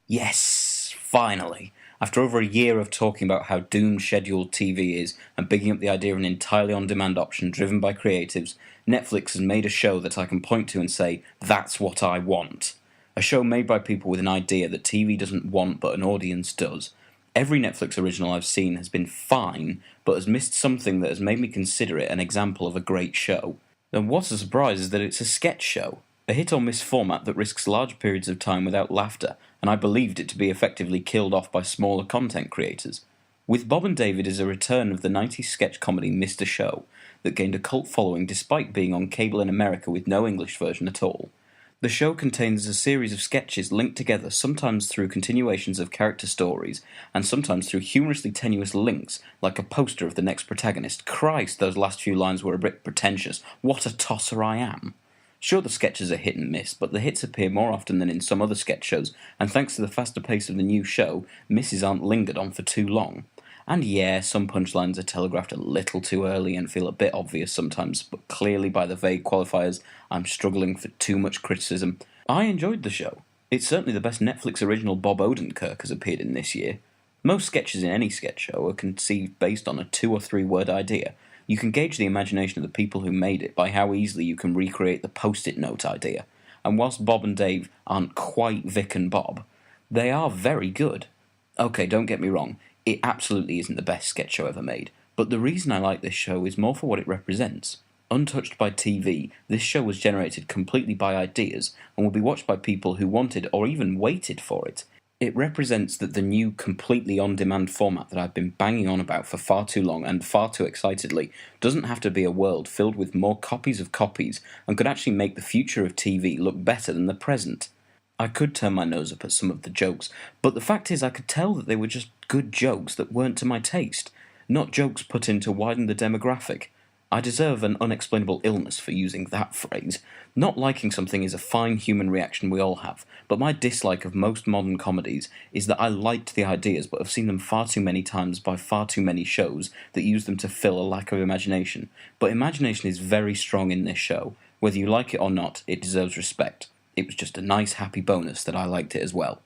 Yes, finally. After over a year of talking about how doomed scheduled TV is and bigging up the idea of an entirely on demand option driven by creatives, Netflix has made a show that I can point to and say, that's what I want. A show made by people with an idea that TV doesn't want but an audience does. Every Netflix original I've seen has been fine, but has missed something that has made me consider it an example of a great show. And what's a surprise is that it's a sketch show, a hit or miss format that risks large periods of time without laughter, and I believed it to be effectively killed off by smaller content creators. With Bob and David is a return of the 90s sketch comedy Mr. Show that gained a cult following despite being on cable in America with no English version at all. The show contains a series of sketches linked together sometimes through continuations of character stories, and sometimes through humorously tenuous links, like a poster of the next protagonist. Christ, those last few lines were a bit pretentious. What a tosser I am. Sure, the sketches are hit and miss, but the hits appear more often than in some other sketch shows, and thanks to the faster pace of the new show, misses aren't lingered on for too long. And yeah, some punchlines are telegraphed a little too early and feel a bit obvious sometimes, but clearly by the vague qualifiers, I'm struggling for too much criticism. I enjoyed the show. It's certainly the best Netflix original Bob Odenkirk has appeared in this year. Most sketches in any sketch show are conceived based on a 2 or 3 word idea. You can gauge the imagination of the people who made it by how easily you can recreate the post-it note idea. And whilst Bob and Dave aren't quite Vic and Bob, they are very good. Okay, don't get me wrong, it absolutely isn't the best sketch show ever made, but the reason I like this show is more for what it represents. Untouched by TV, this show was generated completely by ideas and will be watched by people who wanted or even waited for it. It represents that the new, completely on-demand format that I've been banging on about for far too long and far too excitedly doesn't have to be a world filled with more copies of copies and could actually make the future of TV look better than the present. I could turn my nose up at some of the jokes, but the fact is I could tell that they were just good jokes that weren't to my taste, not jokes put in to widen the demographic. I deserve an unexplainable illness for using that phrase. Not liking something is a fine human reaction we all have, but my dislike of most modern comedies is that I liked the ideas but have seen them far too many times by far too many shows that use them to fill a lack of imagination. But imagination is very strong in this show. Whether you like it or not, it deserves respect. It was just a nice happy bonus that I liked it as well.